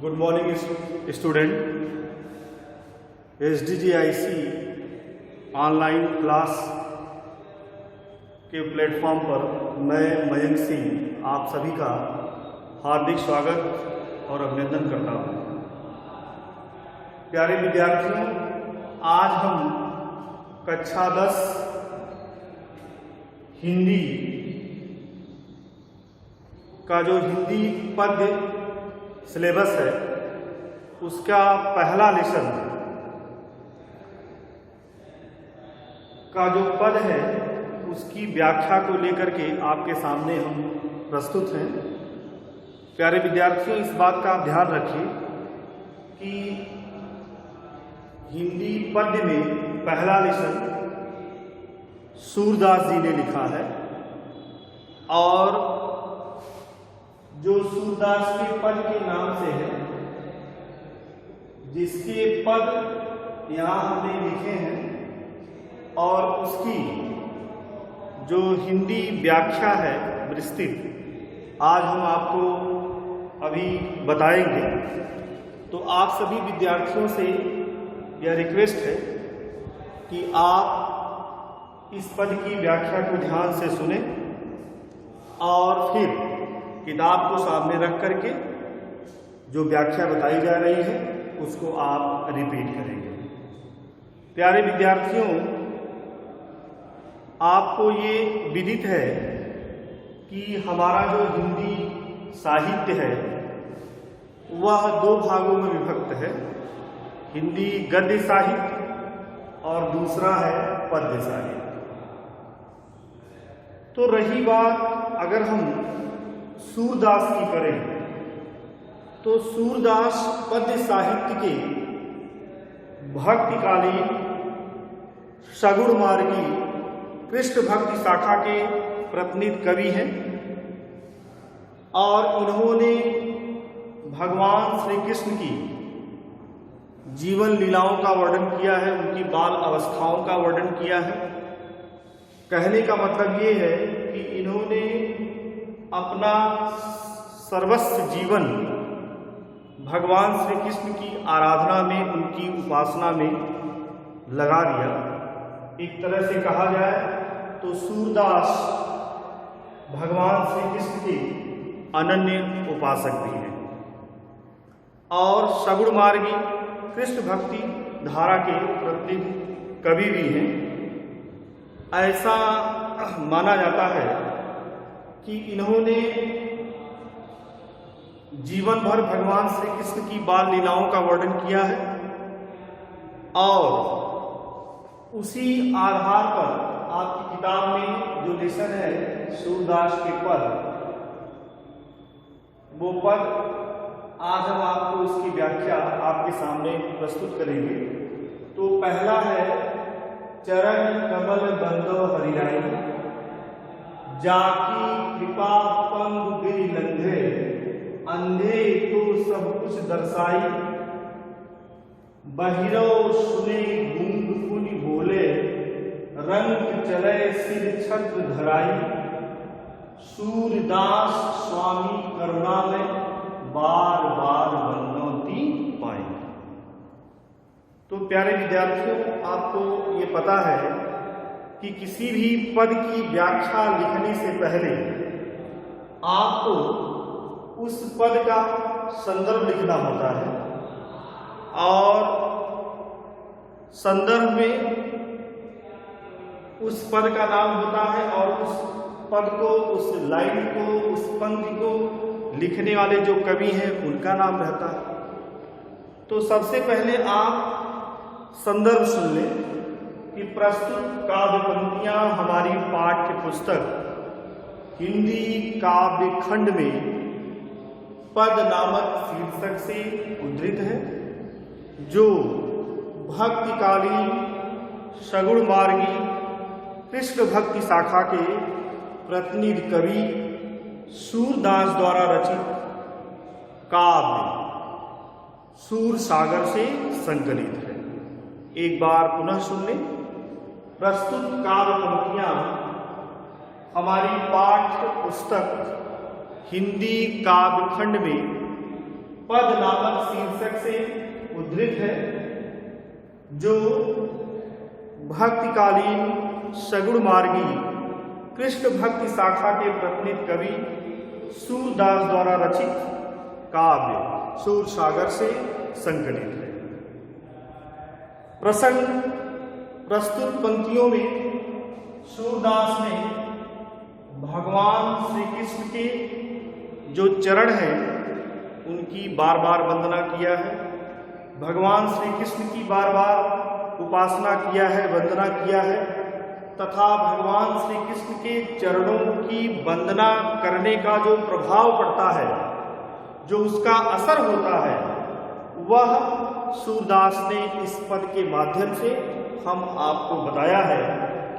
Good morning student. SDGIC online class के platform पर मैं मयंक सिंह आप सभी का हार्दिक स्वागत और अभिनंदन करता हूँ। प्यारे विद्यार्थियों, आज हम कक्षा 10 हिंदी का जो हिंदी पद्य सिलेबस है उसका पहला लेसन का जो पद है उसकी व्याख्या को लेकर के आपके सामने हम प्रस्तुत हैं। प्यारे विद्यार्थियों, इस बात का आप ध्यान रखिए कि हिंदी पद्य में पहला लेसन सूरदास जी ने लिखा है और जो सूरदास के पद के नाम से है, जिसके पद यहाँ हमने लिखे हैं और उसकी जो हिंदी व्याख्या है विस्तृत आज हम आपको अभी बताएंगे। तो आप सभी विद्यार्थियों से यह रिक्वेस्ट है कि आप इस पद की व्याख्या को ध्यान से सुने और फिर किताब को सामने रख करके जो व्याख्या बताई जा रही है उसको आप रिपीट करेंगे। प्यारे विद्यार्थियों, आपको ये विदित है कि हमारा जो हिंदी साहित्य है वह दो भागों में विभक्त है, हिंदी गद्य साहित्य और दूसरा है पद्य साहित्य। तो रही बात अगर हम सूरदास की करें तो सूरदास पद्य साहित्य के भक्तिकालीन सगुण मार्गी कृष्ण भक्ति शाखा के प्रतिनिधि कवि हैं और इन्होंने भगवान श्री कृष्ण की जीवन लीलाओं का वर्णन किया है, उनकी बाल अवस्थाओं का वर्णन किया है। कहने का मतलब ये है कि इन्होंने अपना सर्वस्व जीवन भगवान श्री कृष्ण की आराधना में, उनकी उपासना में लगा दिया। एक तरह से कहा जाए तो सूरदास भगवान श्री कृष्ण के अनन्य उपासक भी हैं और सगुण मार्गी कृष्ण भक्ति धारा के प्रतिनिधि कवि भी हैं। ऐसा माना जाता है कि इन्होंने जीवन भर भगवान श्री कृष्ण की बाल लीलाओं का वर्णन किया है और उसी आधार पर आपकी किताब में जो लेसन है सूरदास के पद, वो पद आज हम आपको उसकी व्याख्या आपके सामने प्रस्तुत करेंगे। तो पहला है चरण कमल बंदो हरिराई, जाकी कृपा पंग गिरि लंघे, अंधे तो सब कुछ दर्शाई, बहिरो सुने गूंग पुनि बोले, रंग चले सिर छत्र धराई, सूरदास स्वामी करुणा में बार बार वंदोती पाई। तो प्यारे विद्यार्थियों, आपको ये पता है कि किसी भी पद की व्याख्या लिखने से पहले आपको उस पद का संदर्भ लिखना होता है और संदर्भ में उस पद का नाम होता है और उस पद को, उस लाइन को, उस पंक्ति को लिखने वाले जो कवि हैं उनका नाम रहता है। तो सबसे पहले आप संदर्भ सुन लें कि प्रस्तुत काव्य पंक्तियां हमारी पाठ्य पुस्तक हिंदी काव्य खंड में पद नामक शीर्षक से उद्धृत है, जो भक्तिकालीन सगुण मार्गी कृष्ण भक्ति शाखा के प्रतिनिधि कवि सूरदास द्वारा रचित काव्य सूर सागर से संकलित है। एक बार पुनः सुन लें। प्रस्तुत काव्य पंक्तियां हमारी पाठ्य पुस्तक हिंदी काव्य खंड में पद नामक शीर्षक से उद्धृत है, जो भक्तिकालीन सगुण मार्गी कृष्ण भक्ति शाखा के प्रतिनिधि कवि सूरदास द्वारा रचित काव्य सूरसागर से संकलित है। प्रसंग प्रस्तुत पंक्तियों में सूरदास ने भगवान श्री कृष्ण के जो चरण हैं उनकी बार बार वंदना किया है, भगवान श्री कृष्ण की बार बार उपासना किया है, वंदना किया है, तथा भगवान श्री कृष्ण के चरणों की वंदना करने का जो प्रभाव पड़ता है, जो उसका असर होता है, वह सूरदास ने इस पद के माध्यम से हम आपको बताया है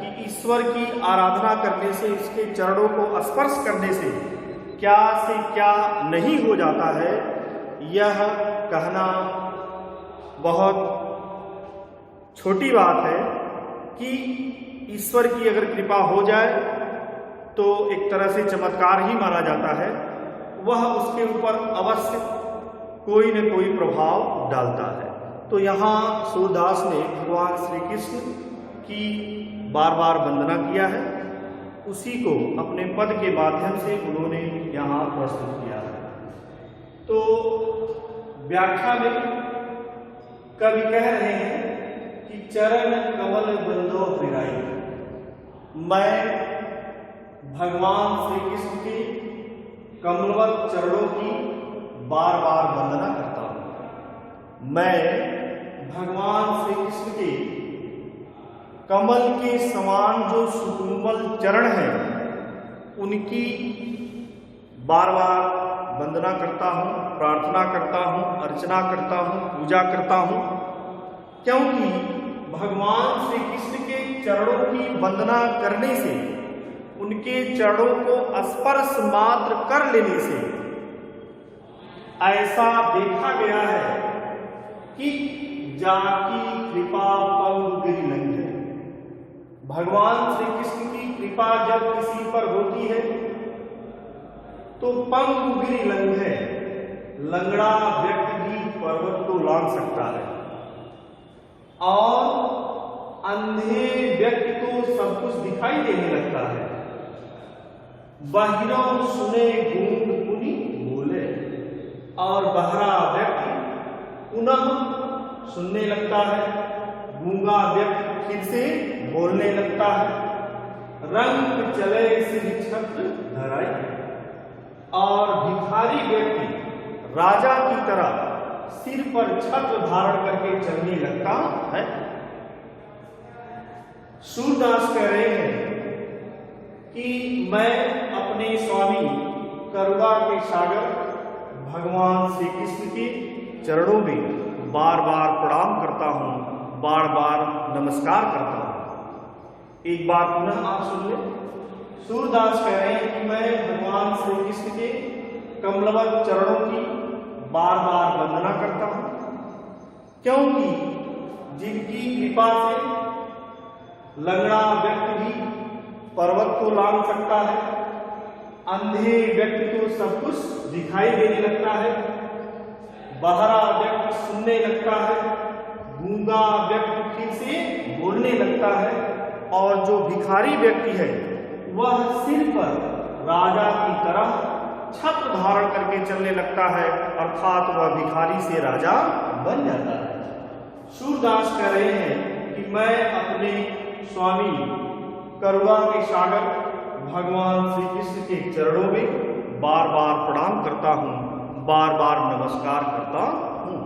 कि ईश्वर की आराधना करने से, उसके चरणों को स्पर्श करने से क्या नहीं हो जाता है। यह कहना बहुत छोटी बात है कि ईश्वर की अगर कृपा हो जाए तो एक तरह से चमत्कार ही माना जाता है, वह उसके ऊपर अवश्य कोई न कोई प्रभाव डालता है। तो यहाँ सूरदास ने भगवान श्री कृष्ण की बार बार वंदना किया है, उसी को अपने पद के माध्यम से उन्होंने यहाँ प्रस्तुत किया है। तो व्याख्या में कवि कह रहे हैं कि चरण कमल बंदो फिराई, मैं भगवान श्री कृष्ण के कमलवत चरणों की बार बार वंदना करता हूँ। मैं भगवान श्री कृष्ण के कमल के समान जो सुकोमल चरण हैं उनकी बार बार वंदना करता हूँ, प्रार्थना करता हूँ, अर्चना करता हूँ, पूजा करता हूँ, क्योंकि भगवान श्री कृष्ण के चरणों की वंदना करने से, उनके चरणों को स्पर्श मात्र कर लेने से ऐसा देखा गया है कि जाकी कृपा पंग गिरि लंघे। भगवान श्री कृष्ण की कृपा जब किसी पर होती है तो पंग गिरि लंघे, लंगड़ा व्यक्ति भी पर्वत को लांघ सकता है और अंधे व्यक्ति को सब कुछ दिखाई देने लगता है। बहिरों सुने गूंग पुनि बोले, और बहरा व्यक्ति पुनः सुनने लगता है, गूंगा व्यक्ति फिर से बोलने लगता है। रंग चले सिर छत्र धराई, और भिखारी व्यक्ति राजा की तरह सिर पर छत्र धारण करके चलने लगता है। सूरदास कह रहे हैं कि मैं अपने स्वामी करुणा के सागर भगवान श्री कृष्ण के चरणों में बार बार प्रणाम करता हूँ, बार बार नमस्कार करता हूँ। एक बार पुनः आप सुन लें। सूरदास कह रहे हैं कि मैं भगवान श्री कृष्ण के कमलवत चरणों की बार बार वंदना करता हूँ, क्योंकि जिनकी कृपा से लंगड़ा व्यक्ति भी पर्वत को लांघ सकता है, अंधे व्यक्ति को सब कुछ दिखाई देने लगता है, बहरा व्यक्ति सुनने लगता है, गूंगा व्यक्ति फिर से बोलने लगता है, और जो भिखारी व्यक्ति है वह सिर पर राजा की तरह छत्र धारण करके चलने लगता है, अर्थात वह भिखारी से राजा बन जाता है। सूरदास कह रहे हैं कि मैं अपने स्वामी करुणा के सागर भगवान श्री कृष्ण के चरणों में बार बार प्रणाम करता हूँ, बार बार नमस्कार करता हूँ।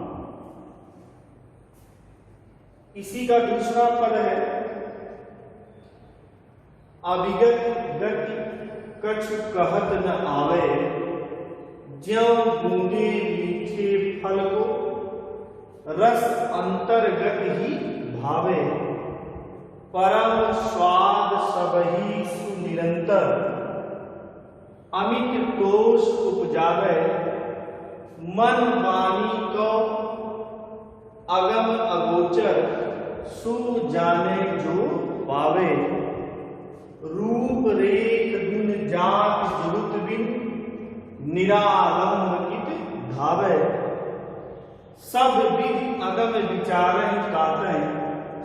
इसी का दूसरा पद है, अभिगत गति कछु कहत न आवे, ज्यों गूंगे मीठे फल को रस अंतर्गत ही भावे, परम स्वाद सबही सुनिरंतर, अमित तोष उपजावे, मन वाणी को अगम अगोचर, सु जाने जो पावे, रूप रेख गुण जात जुगत बिन, निरालंब कित धावे, सब विधि अगम विचारह कातः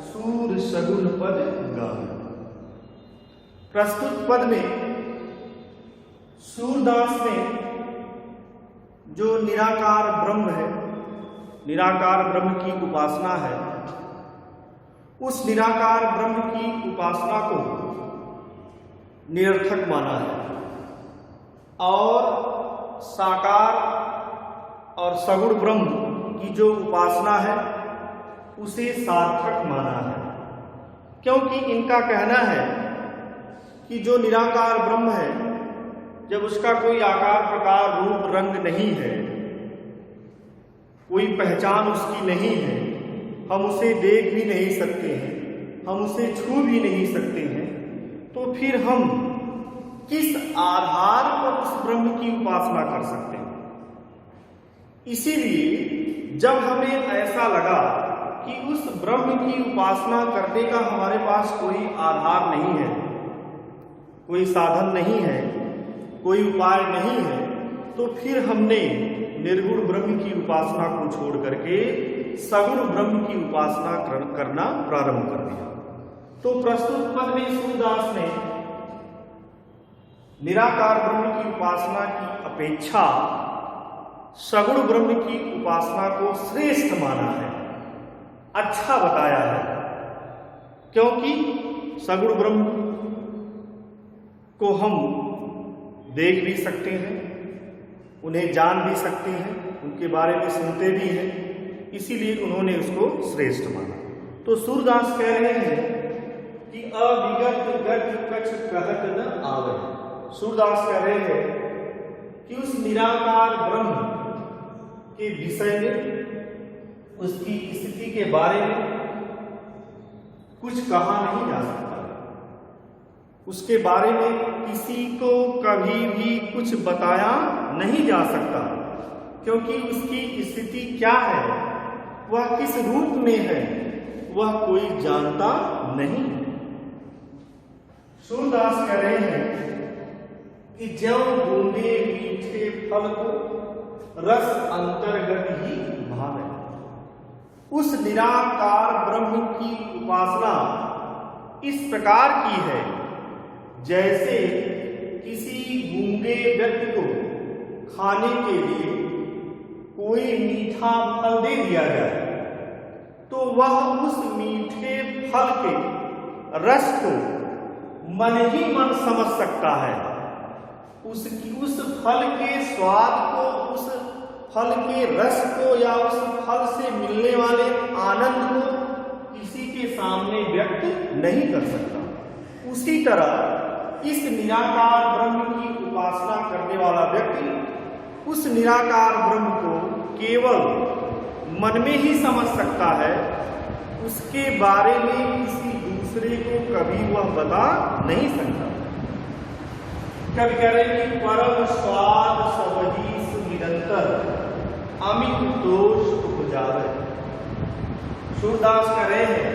सूर सगुन पद गावे। प्रस्तुत पद में सूरदास ने जो निराकार ब्रह्म है, निराकार ब्रह्म की उपासना है, उस निराकार ब्रह्म की उपासना को निरर्थक माना है और साकार और सगुण ब्रह्म की जो उपासना है उसे सार्थक माना है। क्योंकि इनका कहना है कि जो निराकार ब्रह्म है, जब उसका कोई आकार प्रकार रूप रंग नहीं है, कोई पहचान उसकी नहीं है, हम उसे देख भी नहीं सकते हैं, हम उसे छू भी नहीं सकते हैं, तो फिर हम किस आधार पर उस ब्रह्म की उपासना कर सकते हैं। इसीलिए जब हमें ऐसा लगा कि उस ब्रह्म की उपासना करने का हमारे पास कोई आधार नहीं है, कोई साधन नहीं है, कोई उपाय नहीं है, तो फिर हमने निर्गुण ब्रह्म की उपासना को छोड़ करके सगुण ब्रह्म की उपासना करना प्रारंभ कर दिया। तो प्रस्तुत पद में सूरदास ने निराकार ब्रह्म की उपासना की अपेक्षा सगुण ब्रह्म की उपासना को श्रेष्ठ माना है, अच्छा बताया है। क्योंकि सगुण ब्रह्म को हम देख भी सकते हैं, उन्हें जान भी सकते हैं, उनके बारे में सुनते भी हैं, इसीलिए उन्होंने उसको श्रेष्ठ माना। तो सूरदास कह रहे हैं कि अविगत गति कछ कहत न आवे। सूरदास कह रहे हैं कि उस निराकार ब्रह्म के विषय में, उसकी स्थिति के बारे में कुछ कहा नहीं जा सकता, उसके बारे में किसी को कभी भी कुछ बताया नहीं जा सकता। क्योंकि उसकी स्थिति क्या है, वह किस रूप में है, वह कोई जानता नहीं। सूरदास कह रहे हैं कि ज्यों बूंदे मीठे फल को रस अंतर्गत ही भावे। उस निराकार ब्रह्म की उपासना इस प्रकार की है जैसे किसी गूंगे व्यक्ति को खाने के लिए कोई मीठा फल दे दिया जाए, तो वह उस मीठे फल के रस को मन ही मन समझ सकता है। उस फल के स्वाद को, उस फल के रस को या उस फल से मिलने वाले आनंद को किसी के सामने व्यक्त नहीं कर सकता। उसी तरह इस निराकार ब्रह्म की उपासना करने वाला व्यक्ति उस निराकार ब्रह्म को केवल मन में ही समझ सकता है, उसके बारे में किसी दूसरे को कभी वह बता नहीं सकता। कभी कह रहे कि परम स्वाद सबहीस निरंतर अमित दोष उपजावे। सूरदास कह रहे हैं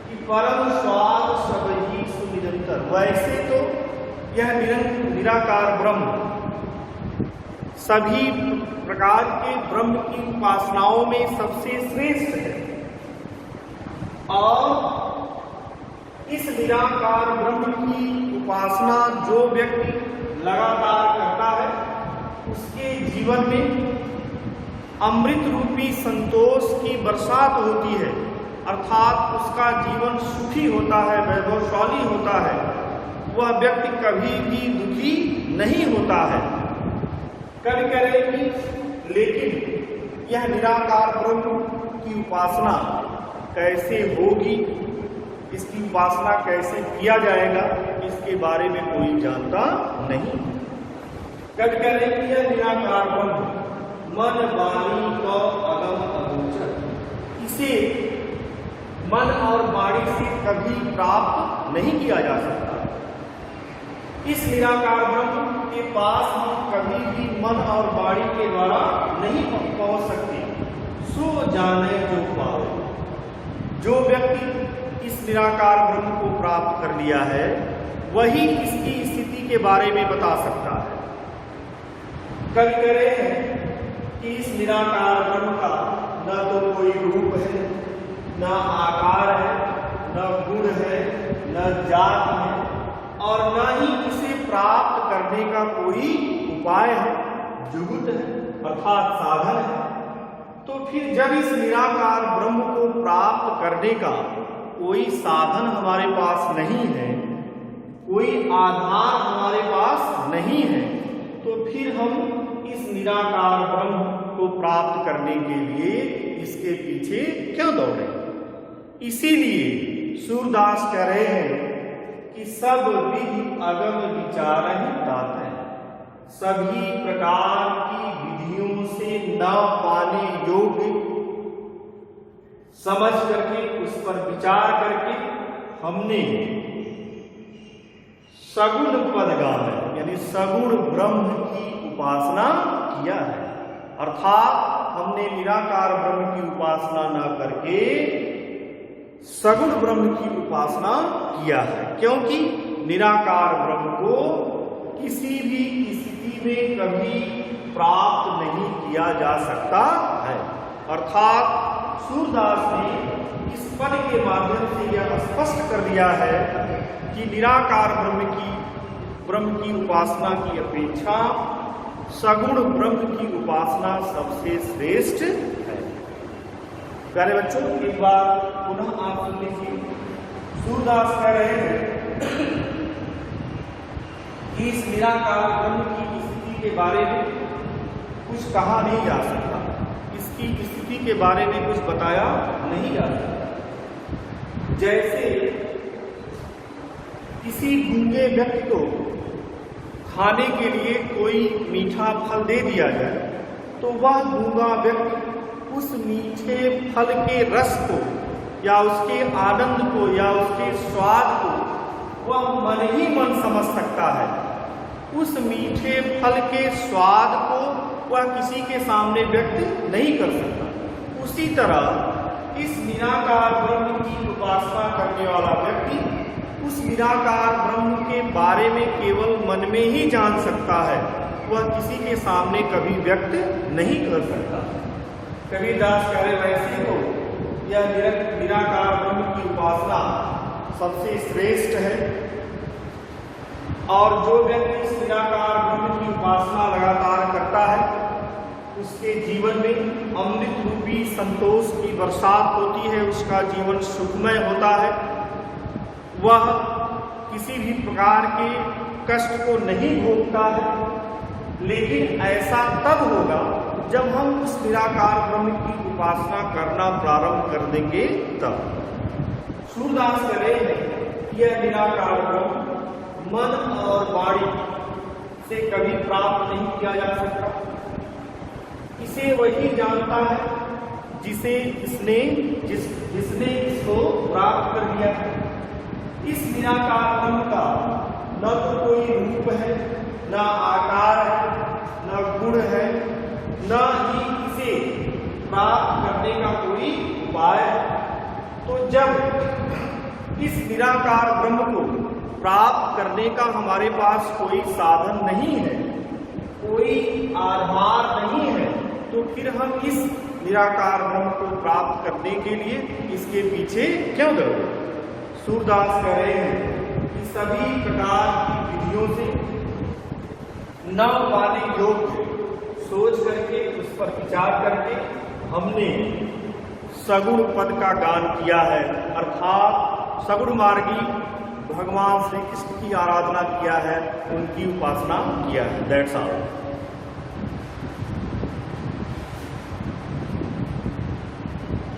कि परम स्वाद सबहीस निरंतर, वैसे तो यह निराकार ब्रह्म सभी प्रकार के ब्रह्म की उपासनाओं में सबसे श्रेष्ठ है, और इस निराकार ब्रह्म की उपासना जो व्यक्ति लगातार करता है, उसके जीवन में अमृत रूपी संतोष की बरसात होती है, अर्थात उसका जीवन सुखी होता है, वैभवशाली होता है, वह व्यक्ति कभी भी दुखी नहीं होता है। कभी कह रहे कि लेकिन यह निराकार ब्रह्म की उपासना कैसे होगी, इसकी उपासना कैसे किया जाएगा, इसके बारे में कोई जानता नहीं। कभी कह रहे कि यह निराकार ब्रह्म मन वाणी को अगम अगोचर, इसे मन और वाणी से कभी प्राप्त नहीं किया जा सकता। इस निराकार ब्रह्म के पास हम कभी भी मन और वाणी के द्वारा नहीं पहुंच सकते। सो जाने जो पावे, जो व्यक्ति इस निराकार ब्रह्म को प्राप्त कर लिया है, वही इसकी स्थिति के बारे में बता सकता है। कवि कह रहे हैं कि इस निराकार ब्रह्म का न तो कोई रूप है, न आकार है, न गुण है, न जात है, और न ही इसे प्राप्त करने का कोई उपाय है, जुगुत है अर्थात साधन है। तो फिर जब इस निराकार ब्रह्म को प्राप्त करने का कोई साधन हमारे पास नहीं है, कोई आधार हमारे पास नहीं है, तो फिर हम इस निराकार ब्रह्म को प्राप्त करने के लिए इसके पीछे क्यों दौड़े। इसीलिए सूरदास कह रहे हैं कि सब विधि अगम विचार ही तात है, सभी प्रकार की विधियों से न पाने योग्य समझ करके उस पर विचार करके हमने सगुण पदगाम यानी सगुण ब्रह्म की उपासना किया है। अर्थात हमने निराकार ब्रह्म की उपासना न करके सगुण ब्रह्म की उपासना किया है, क्योंकि निराकार ब्रह्म को किसी भी स्थिति में कभी प्राप्त नहीं किया जा सकता है। अर्थात सूरदास ने इस पद के माध्यम से यह स्पष्ट कर दिया है कि निराकार ब्रह्म की उपासना की अपेक्षा सगुण ब्रह्म की उपासना सबसे श्रेष्ठ है। प्यारे बच्चों, एक बार पुनः आप सुन लीजिए। सूरदास कह रहे हैं कि इस निराकार ब्रह्म की स्थिति के बारे में कुछ कहा नहीं जा सकता, इसकी स्थिति के बारे में कुछ बताया नहीं जा सकता। जैसे किसी गूंगे व्यक्ति को खाने के लिए कोई मीठा फल दे दिया जाए, तो वह गूंगा व्यक्ति उस मीठे फल के रस को या उसके आनंद को या उसके स्वाद को वह मन ही मन समझ सकता है। उस मीठे फल के स्वाद को वह किसी के सामने व्यक्त नहीं कर सकता। उसी तरह इस निराकार ब्रह्म की उपासना करने वाला व्यक्ति उस निराकार ब्रह्म के बारे में केवल मन में ही जान सकता है, वह किसी के सामने कभी व्यक्त नहीं कर सकता। कबीरदास कह रहे वैसे हो यह निराकार ब्रह्म की उपासना सबसे श्रेष्ठ है, और जो व्यक्ति इस निराकार ब्रह्म की उपासना लगातार करता है उसके जीवन में अमृत रूपी संतोष की बरसात होती है, उसका जीवन सुखमय होता है, वह किसी भी प्रकार के कष्ट को नहीं भोगता है। लेकिन ऐसा तब होगा जब हम उस निराकार ब्रह्म की उपासना करना प्रारंभ कर देंगे तब। सूरदास कह रहे हैं यह निराकार ब्रह्म मन और वाणी से कभी प्राप्त नहीं किया जा सकता। इसे वही जानता है जिसने इसको प्राप्त कर लिया है। इस निराकार ब्रह्म का न तो कोई रूप है, न आकार है, न गुण है, न ही इसे प्राप्त करने का कोई उपाय है। तो जब इस निराकार ब्रह्म को प्राप्त करने का हमारे पास कोई साधन नहीं है, कोई आधार नहीं है, तो फिर हम इस निराकार ब्रह्म को प्राप्त करने के लिए इसके पीछे क्यों दौड़े। सूरदास कह रहे हैं कि सभी प्रकार की विधियों से न पाने योग्य सोच करके उस पर विचार करके हमने सगुण पद का गान किया है, अर्थात सगुण मार्गी भगवान श्री कृष्ण की आराधना किया है, उनकी उपासना किया है। That's all.